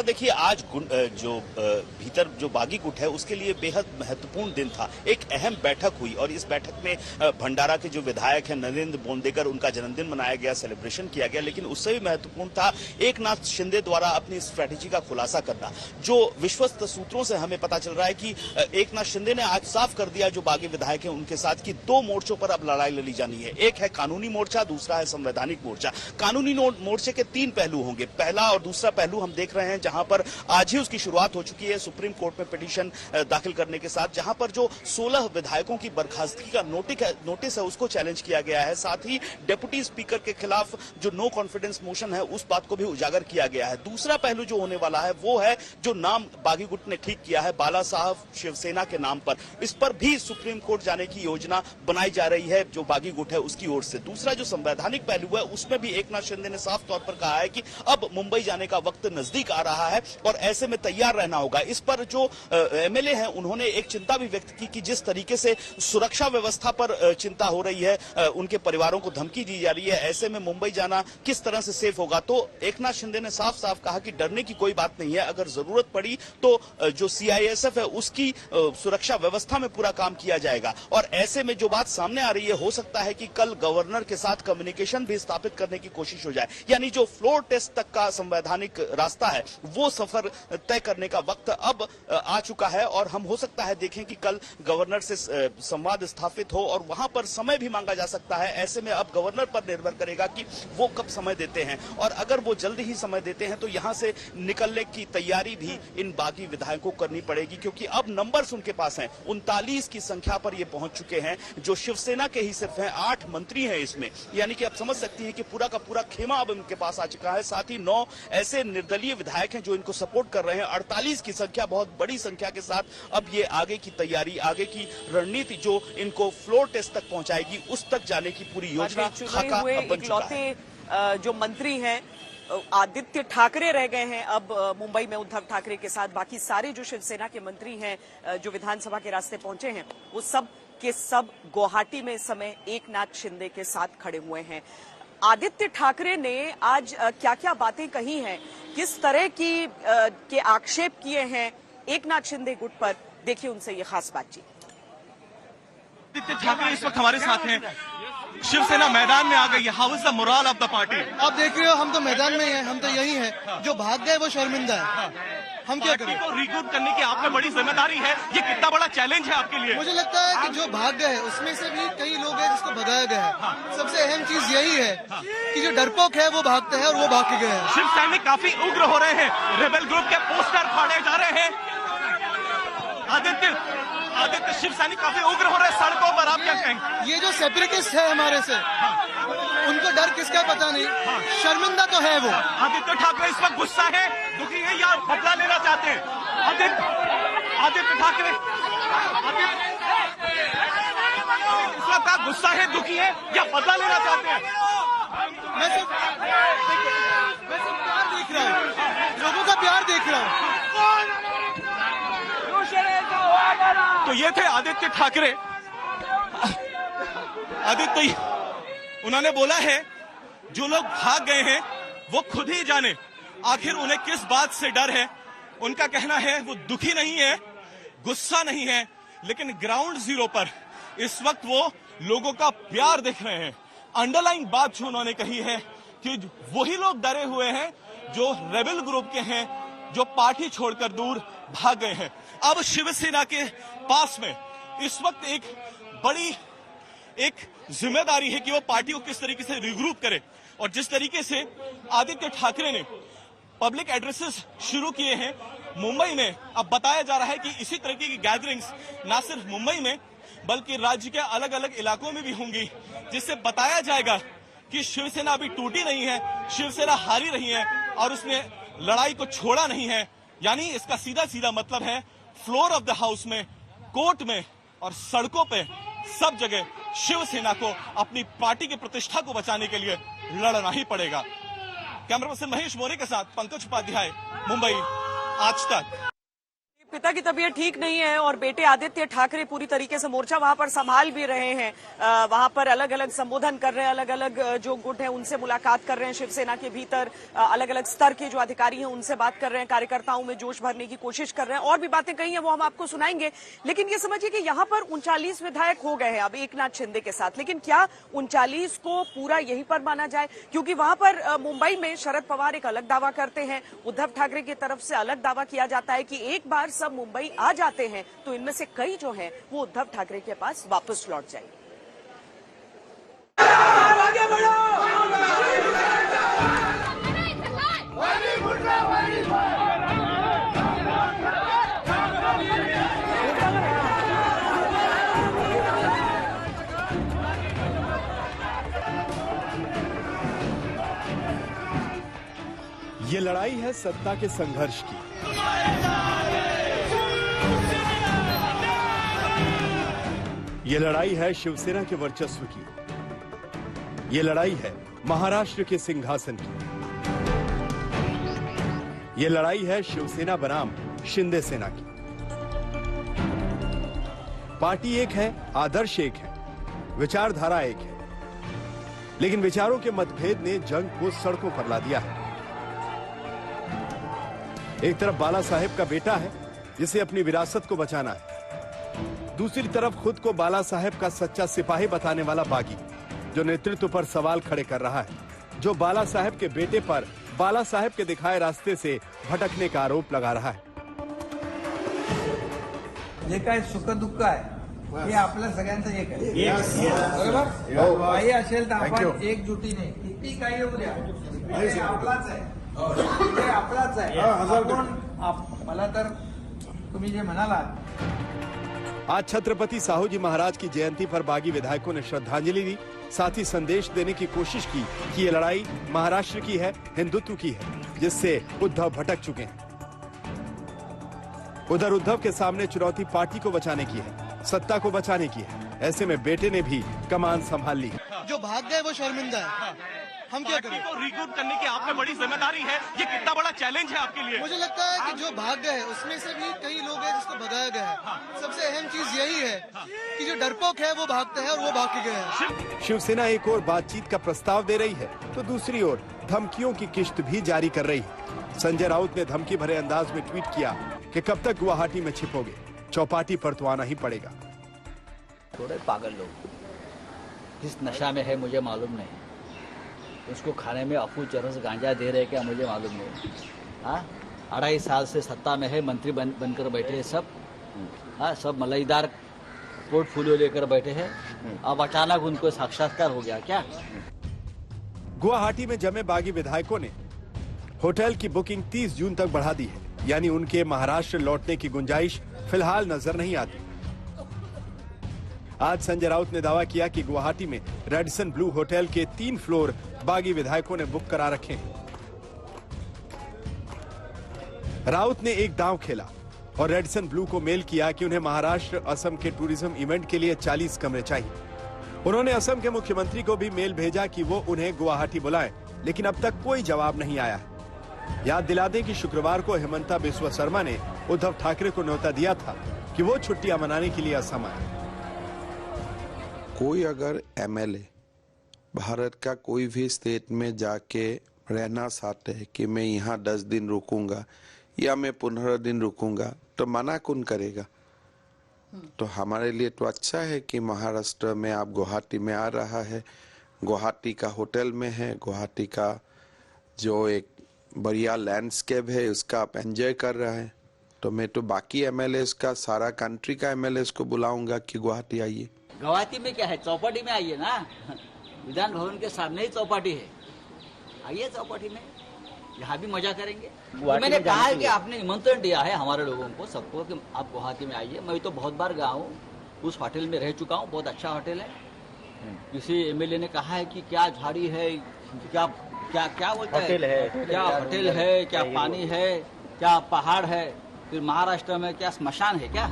देखिए आज जो भीतर जो बागी गुट है उसके लिए बेहद महत्वपूर्ण दिन था। एक अहम बैठक हुई और इस बैठक में भंडारा के जो विधायक हैं नरेंद्र बोंदेकर, उनका जन्मदिन मनाया गया, सेलिब्रेशन किया गया। लेकिन उससे भी महत्वपूर्ण था एकनाथ शिंदे द्वारा अपनी स्ट्रैटेजी का खुलासा करना। जो विश्वस्त सूत्रों से हमें पता चल रहा है कि एकनाथ शिंदे ने आज साफ कर दिया जो बागी विधायक हैं उनके साथ कि दो मोर्चों पर अब लड़ाई लड़ी जानी है। एक है कानूनी मोर्चा, दूसरा है संवैधानिक मोर्चा। कानूनी मोर्चे के तीन पहलू होंगे। पहला और दूसरा पहलू हम देख रहे हैं जहां पर आज ही उसकी शुरुआत हो चुकी है सुप्रीम कोर्ट में पिटीशन दाखिल करने के साथ, जहां पर जो 16 विधायकों की बर्खास्तगी का नोटिस है उसको चैलेंज किया गया है। साथ ही डिप्टी स्पीकर के खिलाफ जो नो कॉन्फिडेंस मोशन है उस बात को भी उजागर किया गया है। दूसरा पहलू जो होने वाला है वो है जो नाम बागी गुट ने ठीक किया है बाला साहब शिवसेना के नाम पर, इस पर भी सुप्रीम कोर्ट जाने की योजना बनाई जा रही है जो बागी गुट है उसकी ओर से। दूसरा जो संवैधानिक पहलू है उसमें भी एकनाथ शिंदे ने साफ तौर पर कहा है कि अब मुंबई जाने का वक्त नजदीक आ रहा है और ऐसे में तैयार रहना होगा। इस पर जो एमएलए हैं उन्होंने एक चिंता भी व्यक्त की कि जिस तरीके से सुरक्षा व्यवस्था पर चिंता हो रही है, उनके परिवारों को धमकी दी जा रही है, ऐसे में मुंबई जाना किस तरह से सेफ होगा। तो एकनाथ शिंदे ने साफ साफ कहा कि डरने की कोई बात नहीं है, अगर जरूरत पड़ी तो जो सीआईएसएफ है उसकी सुरक्षा व्यवस्था में पूरा काम किया जाएगा। और ऐसे में जो बात सामने आ रही है, हो सकता है कि कल गवर्नर के साथ कम्युनिकेशन भी स्थापित करने की कोशिश हो जाए, यानी जो फ्लोर टेस्ट तक का संवैधानिक रास्ता है वो सफर तय करने का वक्त अब आ चुका है। और हम हो सकता है देखें कि कल गवर्नर से संवाद स्थापित हो और वहां पर समय भी मांगा जा सकता है। ऐसे में अब गवर्नर पर निर्भर करेगा कि वो कब समय देते हैं, और अगर वो जल्द ही समय देते हैं तो यहां से निकलने की तैयारी भी इन बागी विधायकों को करनी पड़ेगी, क्योंकि अब नंबर्स उनके पास हैं। 39 की संख्या पर ये पहुंच चुके हैं, जो शिवसेना के ही सिर्फ हैं। 8 मंत्री हैं इसमें, यानी कि आप समझ सकती हैं कि पूरा का पूरा खेमा अब इनके पास आ चुका है। साथ ही 9 ऐसे निर्दलीय विधायक हैं जो इनको सपोर्ट कर रहे हैं। 48 की संख्या, बहुत बड़ी संख्या के साथ अब ये आगे की तैयारी, आगे की रणनीति जो इनको फ्लोर टेस्ट तक पहुंचाएगी उस तक जाने की पूरी योजना खाका अब बन चुका है। जो मंत्री हैं आदित्य ठाकरे रह गए हैं अब मुंबई में उद्धव ठाकरे के साथ। बाकी सारे जो शिवसेना के मंत्री हैं जो विधानसभा के रास्ते पहुंचे हैं वो सब के सब गुवाहाटी में इस समय एकनाथ शिंदे के साथ खड़े हुए हैं। आदित्य ठाकरे ने आज क्या क्या बातें कही हैं, किस तरह की के आक्षेप किए हैं एकनाथ शिंदे गुट पर, देखिए उनसे ये खास बातचीत। आदित्य ठाकरे इस वक्त हमारे साथ हैं। शिवसेना मैदान में आ गई है। How is the moral of the party? आप देख रहे हो हम तो मैदान में ही हैं, हम तो यही हैं। जो भाग गए वो शर्मिंदा है। हम क्या करें? को रिक्रूट करने की आप में बड़ी जिम्मेदारी है, ये कितना बड़ा चैलेंज है आपके लिए? मुझे लगता है कि जो भाग गए उसमें से भी कई लोग हैं जिसको भगाया गया है। सबसे अहम चीज यही है कि जो डरपोक है वो भागते हैं और वो भाग के गए हैं। शिव सैनिक काफी उग्र हो रहे हैं, रेबेल ग्रुप के पोस्टर फाड़े जा रहे हैं। आदित्य शिव सैनिक काफी उग्र हो रहे हैं सड़कों पर, आप क्या कहेंगे? ये जो सेपरेटिस्ट है हमारे से, उनको डर किसका पता नहीं, शर्मिंदा तो है वो। आदित्य ठाकरे इस वक्त गुस्सा है, दुखी है या बदला लेना चाहते हैं? आदित्य ठाकरे इस वक्त आप गुस्सा है, दुखी है या बदला लेना चाहते हैं? मैं सिर्फ प्यार देख रहा हूँ, लोगों का प्यार देख रहा हूँ। तो ये थे आदित्य ठाकरे। आदित्य उन्होंने बोला है जो लोग भाग गए हैं वो खुद ही जाने आखिर उन्हें किस बात से डर है। उनका कहना है वो दुखी नहीं है, गुस्सा नहीं है, लेकिन ग्राउंड जीरो पर इस वक्त वो लोगों का प्यार देख रहे हैं। अंडरलाइन बात जो उन्होंने कही है कि वही लोग डरे हुए हैं जो रेबेल ग्रुप के हैं, जो पार्टी छोड़कर दूर भाग गए हैं। अब शिवसेना के पास में इस वक्त एक बड़ी जिम्मेदारी है कि वो पार्टी को किस तरीके से रिग्रुप करे। और जिस तरीके से आदित्य ठाकरे ने पब्लिक एड्रेसेस शुरू किए हैं मुंबई में, अब बताया जा रहा है कि इसी तरीके की गैदरिंग्स ना सिर्फ मुंबई में बल्कि राज्य के अलग अलग इलाकों में भी होंगी, जिससे बताया जाएगा कि शिवसेना अभी टूटी नहीं है, शिवसेना हारी रही है और उसने लड़ाई को छोड़ा नहीं है। यानी इसका सीधा सीधा मतलब है फ्लोर ऑफ द हाउस में, कोर्ट में और सड़कों पे सब जगह शिवसेना को अपनी पार्टी की प्रतिष्ठा को बचाने के लिए लड़ना ही पड़ेगा। कैमरा पर्सन महेश मोरे के साथ पंकज उपाध्याय, मुंबई, आज तक। पिता की तबीयत ठीक नहीं है और बेटे आदित्य ठाकरे पूरी तरीके से मोर्चा वहां पर संभाल भी रहे हैं। वहां पर अलग अलग संबोधन कर रहे हैं, अलग अलग जो गुट हैं उनसे मुलाकात कर रहे हैं। शिवसेना के भीतर अलग अलग स्तर के जो अधिकारी हैं उनसे बात कर रहे हैं, कार्यकर्ताओं में जोश भरने की कोशिश कर रहे हैं। और भी बातें कही हैं वो हम आपको सुनाएंगे, लेकिन ये समझिए कि यहाँ पर 39 विधायक हो गए हैं अब एकनाथ शिंदे के साथ। लेकिन क्या 39 को पूरा यहीं पर माना जाए? क्योंकि वहां पर मुंबई में शरद पवार एक अलग दावा करते हैं, उद्धव ठाकरे की तरफ से अलग दावा किया जाता है कि एक बार सब मुंबई आ जाते हैं तो इनमें से कई जो हैं वो उद्धव ठाकरे के पास वापस लौट जाएंगे। आगे बढ़ो। ये लड़ाई है सत्ता के संघर्ष की। ये लड़ाई है शिवसेना के वर्चस्व की। ये लड़ाई है महाराष्ट्र के सिंहासन की। ये लड़ाई है शिवसेना बनाम शिंदे सेना की। पार्टी एक है, आदर्श एक है, विचारधारा एक है, लेकिन विचारों के मतभेद ने जंग को सड़कों पर ला दिया है। एक तरफ बाला साहेब का बेटा है जिसे अपनी विरासत को बचाना है, दूसरी तरफ खुद को बाला साहेब का सच्चा सिपाही बताने वाला बागी जो नेतृत्व पर सवाल खड़े कर रहा है, जो बाला साहेब के बेटे पर बाला साहेब के दिखाए रास्ते से भटकने का आरोप लगा रहा है। जे काय सुख दुःख आहे हे आपल्या सगळ्यांचं एक आहे, बरोबर? काही असेल तर आपण एकजुटीने किती काही होऊ द्या, हे आपलाच आहे, हे आपलाच आहे। मला तर तुम्ही जे म्हणालात, आज छत्रपति साहू जी महाराज की जयंती पर बागी विधायकों ने श्रद्धांजलि दी, साथ ही संदेश देने की कोशिश की कि ये लड़ाई महाराष्ट्र की है, हिंदुत्व की है, जिससे उद्धव भटक चुके हैं। उधर उद्धव के सामने चुनौती पार्टी को बचाने की है, सत्ता को बचाने की है। ऐसे में बेटे ने भी कमान संभाल ली। जो भाग गए वो शर्मिंदा है, हम क्या करें? को रिक्रूट करने की आप पे बड़ी जिम्मेदारी है, ये कितना बड़ा चैलेंज है आपके लिए? मुझे लगता है कि जो भाग गए उसमें से भी कई लोग हैं जिसको भगाया गया है। सबसे अहम चीज यही है कि जो डरपोक है वो भागते हैं और वो भाग के गए हैं। शिवसेना एक और बातचीत का प्रस्ताव दे रही है तो दूसरी ओर धमकियों की किश्त भी जारी कर रही है। संजय राउत ने धमकी भरे अंदाज में ट्वीट किया कि कब तक गुवाहाटी में छिपोगे, चौपाटी पर तो आना ही पड़ेगा। थोड़े पागल लोग, किस नशा में है मुझे मालूम नहीं, उसको खाने में अफू चरस गांजा दे रहे क्या मुझे मालूम नहीं। हाँ, 2.5 साल से सत्ता में है, मंत्री बनकर बैठे हैं सब। हाँ, सब मलाईदार पोर्टफोलियो लेकर बैठे हैं, अब अचानक उनको साक्षात्कार हो गया क्या? गुवाहाटी में जमे बागी विधायकों ने होटल की बुकिंग 30 जून तक बढ़ा दी है, यानी उनके महाराष्ट्र लौटने की गुंजाइश फिलहाल नजर नहीं आती। आज संजय राउत ने दावा किया कि गुवाहाटी में रेडिसन ब्लू होटल के 3 फ्लोर बागी विधायकों ने बुक करा रखे हैं। राउत ने एक दांव खेला और रेडिसन ब्लू को मेल किया कि उन्हें महाराष्ट्र असम के टूरिज्म इवेंट के लिए 40 कमरे चाहिए। उन्होंने असम के मुख्यमंत्री को भी मेल भेजा कि वो उन्हें गुवाहाटी बुलाएं, लेकिन अब तक कोई जवाब नहीं आया है। याद दिला दें कि शुक्रवार को हेमंता बिस्वा शर्मा ने उद्धव ठाकरे को न्योता दिया था कि वो छुट्टियां मनाने के लिए असम आए। कोई अगर एमएलए भारत का कोई भी स्टेट में जाके रहना चाहते हैं कि मैं यहाँ 10 दिन रुकूंगा या मैं 15 दिन रुकूंगा, तो मना कौन करेगा? तो हमारे लिए तो अच्छा है कि महाराष्ट्र में आप गुवाहाटी में आ रहा है, गुवाहाटी का होटल में है, गुवाहाटी का जो एक बढ़िया लैंडस्केप है उसका आप एंजॉय कर रहे हैं। तो मैं तो बाकी एमएलएस का, सारा कंट्री का एमएलएस को बुलाऊंगा कि गुवाहाटी आइए। गुवाहाटी में क्या है, चौपाटी में आइए ना, विधान भवन के सामने ही चौपाटी है, आइए चौपाटी में, यहाँ भी मजा करेंगे। तो मैंने कहा है कि आपने निमंत्रण दिया है हमारे लोगों को, सबको, कि आप गुवाहाटी में आइए। मैं तो बहुत बार गया हूँ, उस होटल में रह चुका हूँ, बहुत अच्छा होटल है। किसी एमएलए ने कहा है कि क्या झाड़ी है, क्या क्या क्या बोलता है, क्या होटल है, क्या पानी है, क्या पहाड़ है, फिर महाराष्ट्र में क्या स्मशान है क्या?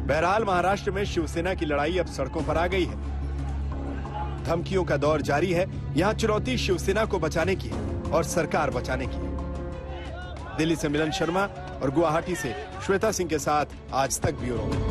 बहरहाल महाराष्ट्र में शिवसेना की लड़ाई अब सड़कों पर आ गई है। धमकियों का दौर जारी है। यहाँ चुनौती शिवसेना को बचाने की है और सरकार बचाने की है। दिल्ली से मिलन शर्मा, और गुवाहाटी से श्वेता सिंह के साथ आज तक ब्यूरो।